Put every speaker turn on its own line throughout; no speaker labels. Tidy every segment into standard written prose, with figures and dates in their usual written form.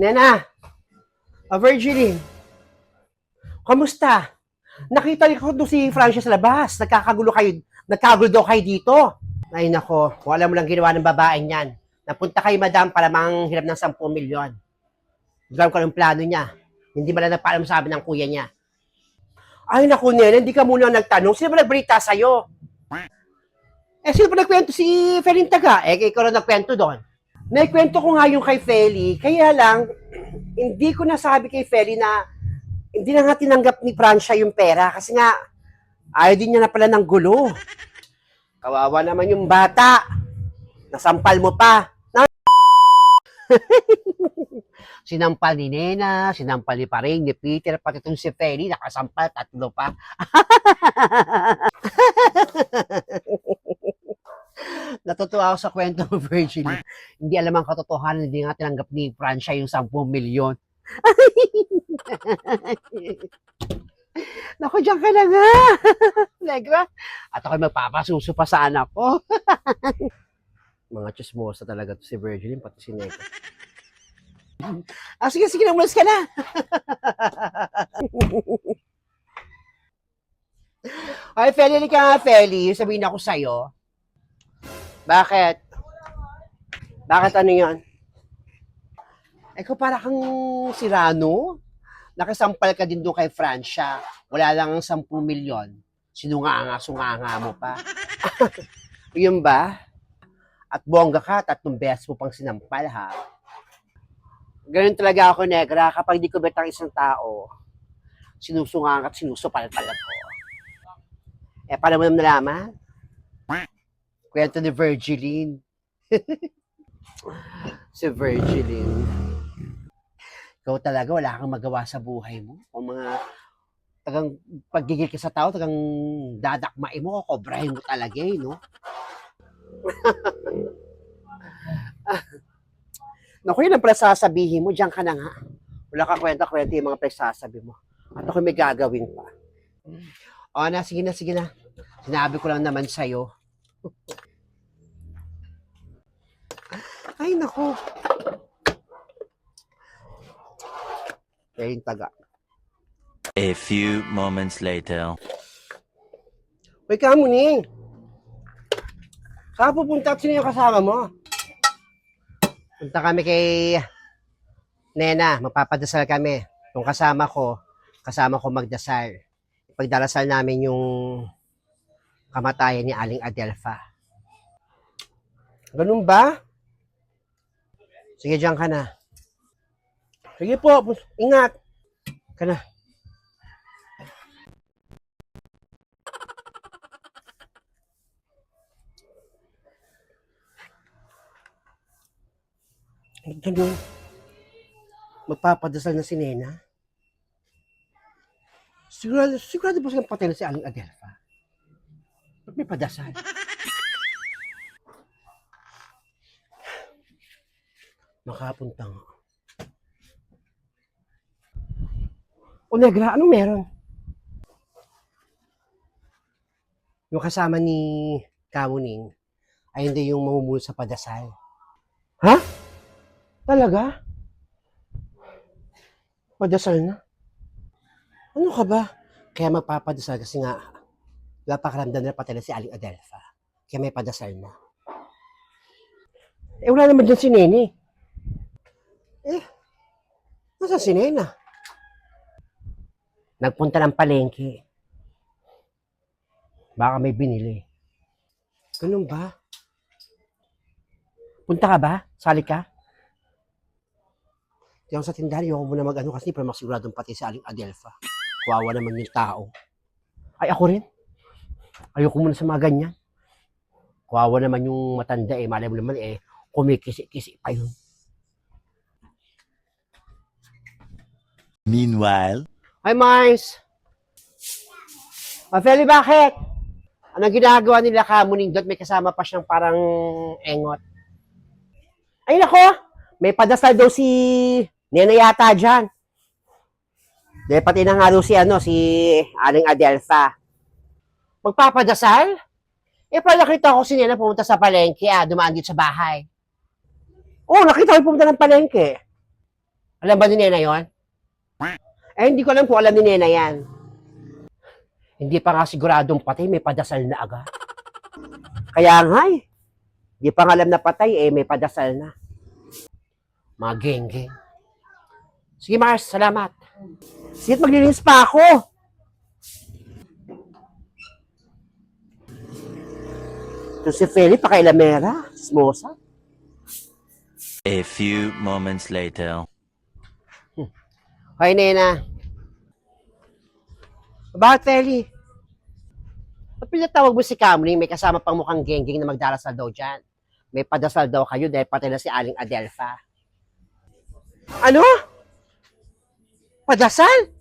Nena, Virginie, kamusta? Nakita ko doon si Francia sa labas. Nagkagulo daw kayo dito. Ay nako, wala mo lang ginawa ng babaeng yan. Napunta kay madam para manghiram ng 10 milyon. Gawin ko ng plano niya. Hindi ba na nagpaalam sabi ng kuya niya? Ay naku, Nena, hindi ka muna nagtanong. Sino ba nagbalita sa'yo? Sino ba nagkwento si Feling Taga? Ikaw na nagkwento doon. Naikwento ko nga yung kay Feli, kaya lang, hindi ko nasabi kay Feli na hindi na nga tinanggap ni Francia yung pera kasi nga, ayaw din niya na pala ng gulo. Kawawa naman yung bata. Nasampal mo pa. Sinampal ni Nena, sinampal ni Paring, ni Peter, pati itong si Feli, nakasampal, 3 pa. Natutuwa ako sa kwento mo, Virginie. Hindi alam ang katotohanan, hindi nga tinanggap ni Francia yung 10 milyon. Naku, diyan ka na nga. Negra. At ako'y magpapasuso pa sa anak ko. Mga chismosa talaga to si Virginie, pati si Negra. Sige, namulas ka na. Ay, Feli, ka nga, Feli. Sabihin ako sa'yo. Bakit? Bakit ano yan? Ikaw para kang Cyrano. Nakasampal ka din doon kay Francia. Wala lang ang 10 milyon. Sunganga mo pa. Yun ba? At bongga ka, 3 beses mo pang sinampal, ha? Ganun talaga ako, Negra. Kapag di ko bet ang isang tao, sinusungang at sinusupal-pal ako. Paano mo naman nalaman? Kwento ni Virgiline. Si Virgiline. Ikaw talaga, wala kang magawa sa buhay mo. O mga tagang paggigil ka sa tao, tagang dadakmain mo, kobrahin mo talaga no? Naku, yun ang pala sasabihin mo, diyan ka na nga. Wala ka kwenta-kwenta yung mga pagsasabi mo. At ako may gagawin pa. Sige na. Sinabi ko lang naman sa'yo. Ay, naku. Feling Taga.
A few moments later.
Uy, Kamuning. Saan pupunta at sino yung kasama mo? Punta kami kay Nena. Mapapadasal kami. Yung kasama ko magdasal. Ipagdarasal namin yung kamatayan ni Aling Adelfa. Ganun ba? Sige, diyan ka na. Sige po, ingat. Ka na. Ganun. Magpapadasal na si Nena. Sigurado ba silang patay na si Aling Adelfa? Ba't may padasal? Makapunta nga. O Negra, anong meron? Yung kasama ni Kamuning ay hindi yung mamumulo sa padasal. Ha? Talaga? Padasal na? Ano ka ba? Kaya magpapadasal kasi nga napakaramdam na patay na si Aling Adelfa. Kaya may padasal na. Wala naman dyan si Nene. Nasaan si Nena? Nagpunta ng palengke. Baka may binili. Ganun ba? Punta ka ba? Sali ka? Di ako sa tindahan, yung mo na mag-ano kasi para masiguradong pati si Aling Adelfa. Kuwawa naman yung tao. Ay, ako rin. Ayoko muna sa mga ganyan. Kuwawa naman yung matanda malay mo naman kumikisi-kisi pa yun.
Meanwhile.
Hi, Mars! Feli, bakit? Anong ginagawa nila Kamuning doon? May kasama pa siyang parang engot. Ay, nako! May padasal daw si Nena yata dyan. Dahil pati na nga daw si Aling Adelfa. Magpapadasal? Pala nakita ko si Nena pumunta sa palengke, dumaan dito sa bahay. Oo, nakita ko pumunta ng palengke. Alam ba ni Nena yon? Eh, hindi ko alam kung alam ni Nena yan. Hindi pa nga siguradong patay, may padasal na agad. Kaya nga eh. Hindi pa nga alam na patay, eh, may padasal na. Mga geng-geng. Sige, Mars, salamat. Sige, maglilinis pa ako. Ito si Feli, pakailamera. Smosa.
A few moments later.
Hoy, Nena. Bakit, Feli? Ba't pinatawag mo si Camry? May kasama pang mukhang geng-geng na magdarasal daw dyan. May padasal daw kayo dahil pati na si Aling Adelfa. Ano? Padasal?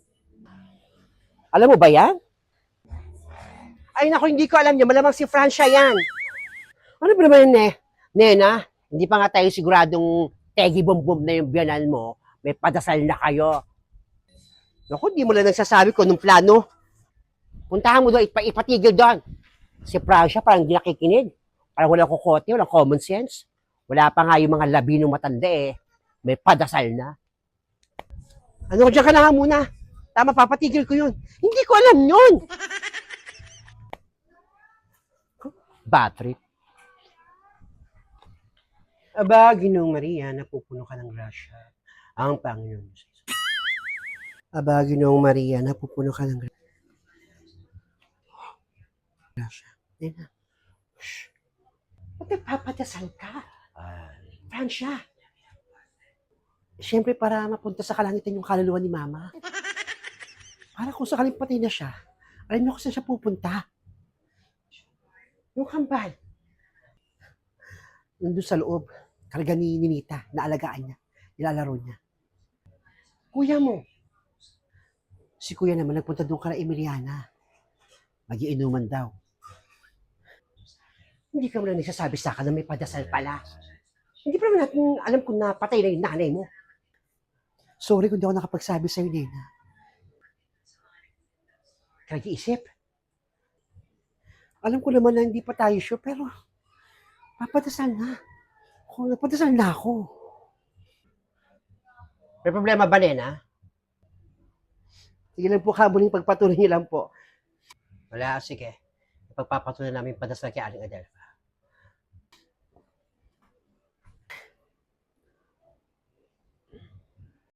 Alam mo ba yan? Ay, naku, hindi ko alam niya. Malamang si Francia yan. Ano ba naman yun, Nena? Hindi pa nga tayo siguradong tegi bum na yung biyanan mo. May padasal na kayo. Naku, di mo lang nagsasabi ko nung plano. Puntahan mo doon, ipatigil doon. Si Francia parang hindi nakikinig. Parang walang kukote, walang common sense. Wala pa nga yung mga labinong matanda eh. May padasal na. Ano, dyan ka na nga muna. Tama, papatigil ko yun. Hindi ko alam yun. Bad trip. Aba, Ginoong Maria, napupuno ka ng grasya. Ang Panginoon. Aba, Ginoong Maria, napupuno ka ng grasya. Nena. Shh. Ba't nagpapadasal ka? Francia. Siyempre para mapunta sa kalangitan yung kaluluwa ni Mama. Para kung sakaling patay na siya, alam niyo kung saan siya pupunta. Yung kambal. Nandun sa loob, karga ni Ninita, naalagaan niya, nilalaro niya. Kuya mo. Si kuya naman nagpunta doon kala Emiliana. Mag-iinuman daw. Hindi ka mo lang nagsasabi sa akin na may padasal pala. Hindi pa naman natin alam kung napatay na yung nanay mo. Sorry kung di ako nakapagsabi sa'yo, Nena. Nag-iisip. Alam ko naman na hindi pa tayo sure, pero papadasal na. Napadasal na ako. May problema ba, Nena? Sige lang po, kamuling pagpatuloy niyo lang po. Wala, sige. Pagpapatuloy namin padasal kay Aling Adelfa.